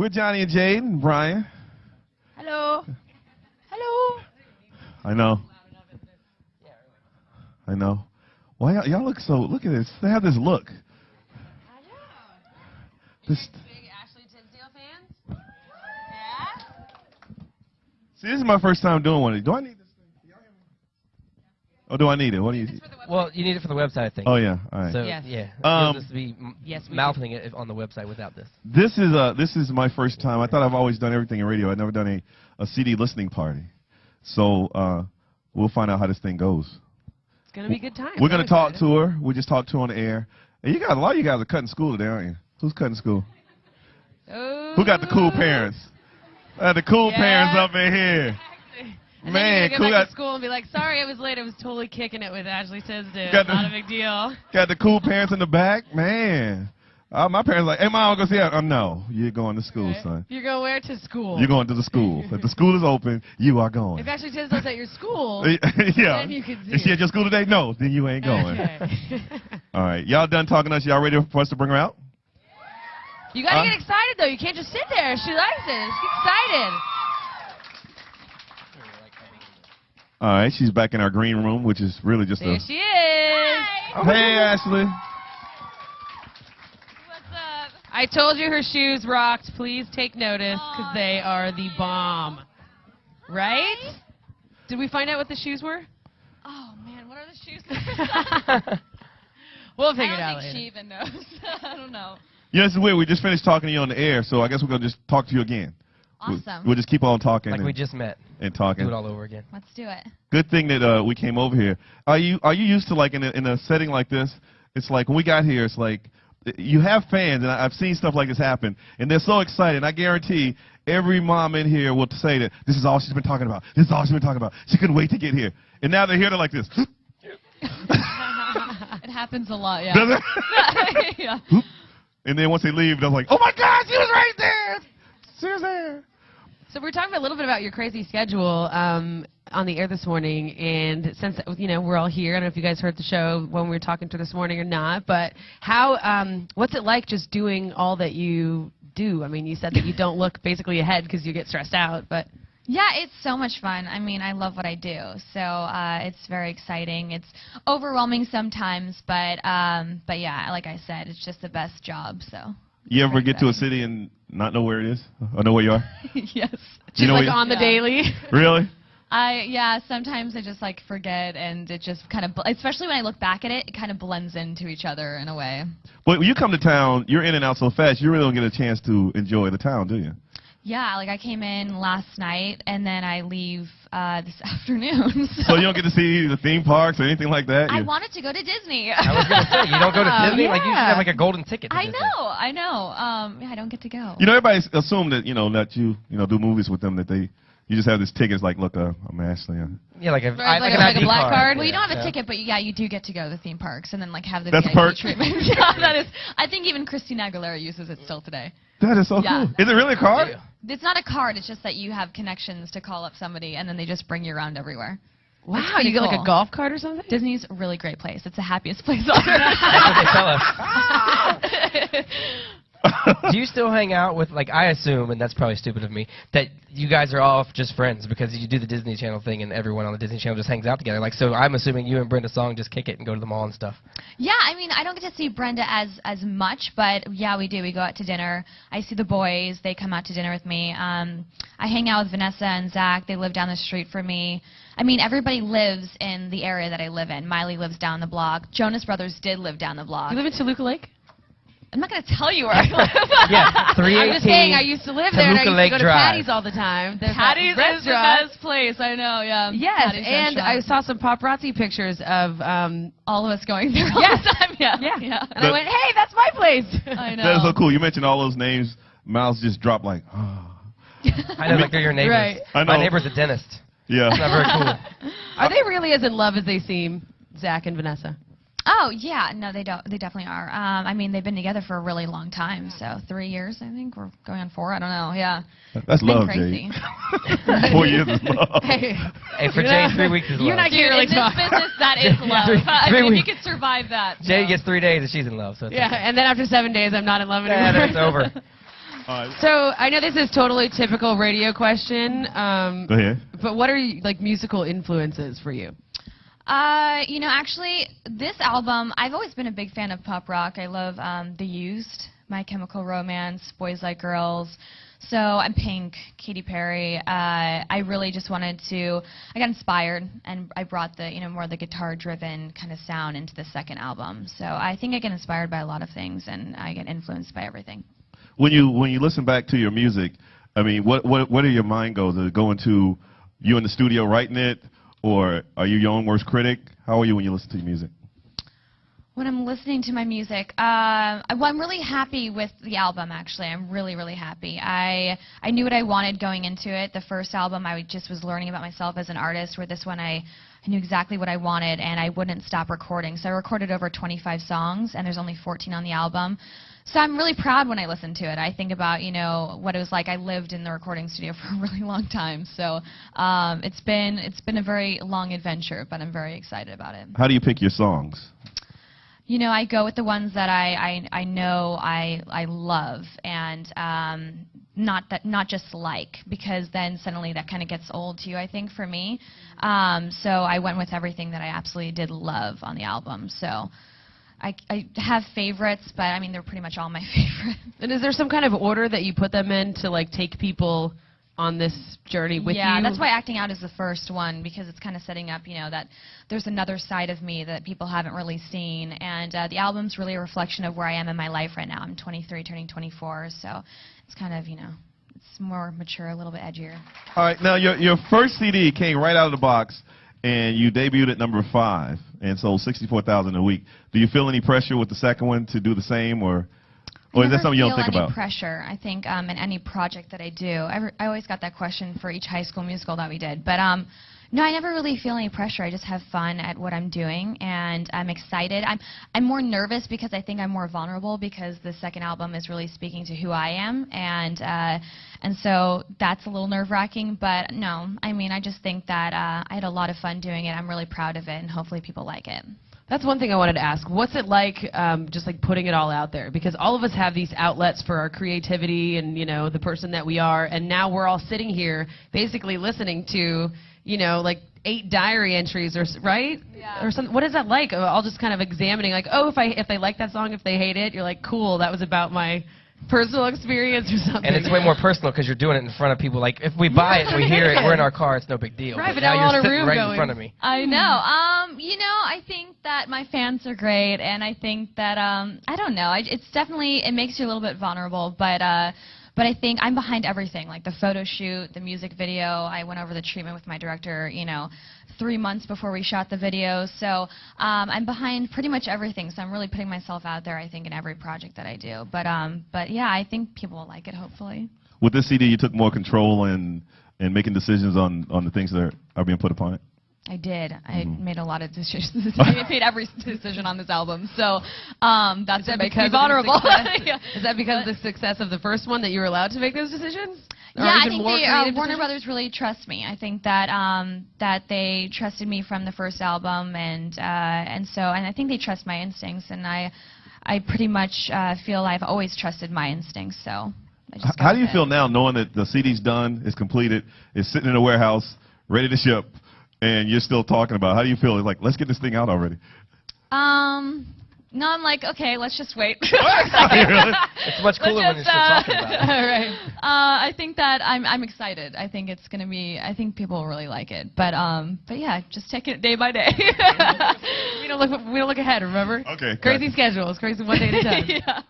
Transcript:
We're Johnny and Jade and Brian. Hello. Hello. I know. I know. Why y'all look so? Look at this. They have this look. I know. This. Big Ashley Tisdale fans? Yeah. See, this is my first time doing one of these. Do I need this thing? Oh, do I need it? What do you? Well, you need it for the website, I think. Oh yeah. All right. So Yes. yeah, you'll just be mouthing it on the website without this. This is my first time. I thought I've always done everything in radio. I've never done a CD listening party. So we'll find out how this thing goes. It's gonna be a good time. We're gonna talk to her. We just talked to her on the air. And a lot of you guys are cutting school today, aren't you? Who's cutting school? Oh. Who got the cool parents? The cool parents up in here. And Man, then you go back to school and be like, sorry, I was late. I was totally kicking it with Ashley Tisdale. Not a big deal. Got the cool parents in the back, man. My parents like, hey, Mom, go see her. No, you're going to school, son. You're going where? To school. You're going to the school. If the school is open, you are going. If Ashley Tisdale's at your school, yeah. then you can see Is she it. at your school today? No, then you ain't going. Okay. All right, y'all done talking to us? Y'all ready for us to bring her out? You gotta get excited though. You can't just sit there. She likes it. She's excited. All right, she's back in our green room, which is really just There she is. Hey, Ashley. What's up? I told you her shoes rocked. Please take notice because they are the bomb. Right? Did we find out what the shoes were? Oh man, what are the shoes? We'll figure it out I don't think later. she even knows. I don't know. Yeah, this is weird. We just finished talking to you on the air, so I guess we're going to just talk to you again. Awesome. We'll just keep on talking. Like we just met. And talking. Do it all over again. Let's do it. Good thing that we came over here. Are you used to, like, in a setting like this? It's like when we got here, it's like you have fans, and I've seen stuff like this happen, and they're so excited. I guarantee every mom in here will say that this is all she's been talking about. This is all she's been talking about. She couldn't wait to get here. And now they're here, they're like this. It happens a lot, yeah. Does it? Yeah. And then once they leave, they're like, oh my God, she was right there. She was there. So we're talking a little bit about your crazy schedule on the air this morning, and since we're all here, I don't know if you guys heard the show when we were talking to this morning or not, but what's it like just doing all that you do? I mean, you said that you don't look basically ahead because you get stressed out, but Yeah, it's so much fun. I mean, I love what I do, so it's very exciting. It's overwhelming sometimes, but yeah, like I said, it's just the best job. So. You ever get to a city and not know where it is, or know where you are? Yes. she's like on the daily. Really? Yeah, sometimes I just like forget, and it just kind of, especially when I look back at it, it kind of blends into each other in a way. But when you come to town, you're in and out so fast, you really don't get a chance to enjoy the town, do you? Yeah, like I came in last night, and then I leave this afternoon. So you don't get to see the theme parks or anything like that? I wanted to go to Disney. I was going to say, you don't go to Disney? Yeah. Like, you should have like a golden ticket to I Disney. know. Yeah, I don't get to go. You know, everybody assume that, that you do movies with them, that you just have this ticket. It's like, look, I'm Ashley. Yeah, like a, Like like a- an like a ID black card? Well, you don't have a Yeah. ticket, but yeah, you do get to go to the theme parks and then like have the That's a VIP perk? treatment. Yeah, that is. I think even Christina Aguilera uses it still today. That is so Yeah. cool. Is it really a card? It's not a card. It's just that you have connections to call up somebody, and then they just bring you around everywhere. Wow, pretty you get like cool. a golf cart or something? Disney's a really great place. It's the happiest place on earth. That's what they tell us. Do you still hang out with, like, I assume, and that's probably stupid of me, that you guys are all just friends because you do the Disney Channel thing and everyone on the Disney Channel just hangs out together. Like, so I'm assuming you and Brenda Song just kick it and go to the mall and stuff. Yeah, I mean, I don't get to see Brenda as much, but yeah, we do. We go out to dinner. I see the boys. They come out to dinner with me. I hang out with Vanessa and Zach. They live down the street from me. I mean, everybody lives in the area that I live in. Miley lives down the block. Jonas Brothers did live down the block. You live in Toluca Lake? I'm not going to tell you where I live. Yeah, 318. I'm just saying, I used to live there, and I used Toluca to Lake go to Drive. Patty's all the time. There's Patty's that is the restaurant. best place. I know, yeah. Yes, Patty's and I restaurant. saw some paparazzi pictures of all of us going there all Yes. the time. Yeah. yeah. And I went, hey, that's my place. I know. That is so cool. You mentioned all those names. Mouths just dropped like, I know, like they're your neighbors. Right. I know. My neighbor's a dentist. yeah. It's not very cool. Are they really as in love as they seem, Zach and Vanessa? Oh, yeah. No, they don't. They definitely are. I mean, they've been together for a really long time. So 3 years, I think. We're going on 4. I don't know. Yeah. That's Been love, crazy. Jay. 4 years is love. Hey, Hey, for Jay, 3 weeks is love. you and I Dude, can't really in this talk. business, that is love. Three I mean, if you weeks. could survive that. Jay so. gets 3 days and she's in love. So it's Yeah, okay. and then after 7 days, I'm not in love anymore. Yeah, then it's over. So I know this is totally typical radio question. Go ahead. But what are like musical influences for you? Actually, this album, I've always been a big fan of pop rock. I love The Used, My Chemical Romance, Boys Like Girls. So I'm Pink, Katy Perry. I really just wanted to, I got inspired, and I brought the, more the guitar-driven kind of sound into the second album. So I think I get inspired by a lot of things, and I get influenced by everything. When you listen back to your music, I mean, what are your mind goals? Is it going to you in the studio writing it, or are you your own worst critic? How are you when you listen to your music? When I'm listening to my music, I'm really happy with the album, actually. I'm really, really happy. I knew what I wanted going into it. The first album, I just was learning about myself as an artist, where this one I knew exactly what I wanted, and I wouldn't stop recording. So I recorded over 25 songs, and there's only 14 on the album. So I'm really proud when I listen to it. I think about, what it was like. I lived in the recording studio for a really long time. So it's been a very long adventure, but I'm very excited about it. How do you pick your songs? I go with the ones that I know I love, and not just like, because then suddenly that kind of gets old to you, I think, for me. So I went with everything that I absolutely did love on the album. So I have favorites, but I mean, they're pretty much all my favorites. And is there some kind of order that you put them in to like take people on this journey with you? Yeah, that's why Acting Out is the first one, because it's kind of setting up, that there's another side of me that people haven't really seen. And the album's really a reflection of where I am in my life right now. I'm 23, turning 24, so it's kind of, it's more mature, a little bit edgier. All right, now your first CD came right out of the box, and you debuted at number 5 and sold 64,000 a week. Do you feel any pressure with the second one to do the same, or is that something you don't think about? I never feel any pressure, I think, in any project that I do. I always got that question for each High School Musical that we did. But no, I never really feel any pressure. I just have fun at what I'm doing, and I'm excited. I'm more nervous because I think I'm more vulnerable, because the second album is really speaking to who I am, and so that's a little nerve-wracking. But no, I mean, I just think that I had a lot of fun doing it. I'm really proud of it, and hopefully people like it. That's one thing I wanted to ask. What's it like, just like putting it all out there? Because all of us have these outlets for our creativity and, the person that we are, and now we're all sitting here basically listening to, like 8 diary entries, right? Yeah. Or something. What is that like? All just kind of examining, like, oh, if they like that song, if they hate it, you're like, cool, that was about my personal experience or something. And it's way more personal because you're doing it in front of people. Like, if we buy it and we hear it, we're in our car, it's no big deal. Right, but now now we're you're on a sitting room right going. in front of me. I know. I think that my fans are great, and I think that, I don't know. It's definitely, it makes you a little bit vulnerable, but I think I'm behind everything, like the photo shoot, the music video. I went over the treatment with my director, 3 months before we shot the video. So I'm behind pretty much everything. So I'm really putting myself out there, I think, in every project that I do. But yeah, I think people will like it, hopefully. With this CD, you took more control in making decisions on the things that are being put upon it? I did. I made a lot of decisions. I made every decision on this album. So that's what makes me vulnerable. Yeah. Is that because of the success of the first one that you were allowed to make those decisions? Or yeah, I even think more Warner decisions? Brothers really trust me. I think that that they trusted me from the first album, and I think they trust my instincts, and I pretty much feel I've always trusted my instincts. So I just go how do you with feel it. now, knowing that the CD's done, it's completed, it's sitting in a warehouse, ready to ship, and you're still talking about it? How do you feel? It's like, let's get this thing out already. No, I'm like, okay, let's just wait. Really? It's much cooler when you're still talking about it. All right. I think that I'm excited. I think it's gonna be. I think people will really like it. But yeah, just take it day by day. We don't look ahead, remember? Okay. Crazy schedules, crazy one day at a time. Yeah.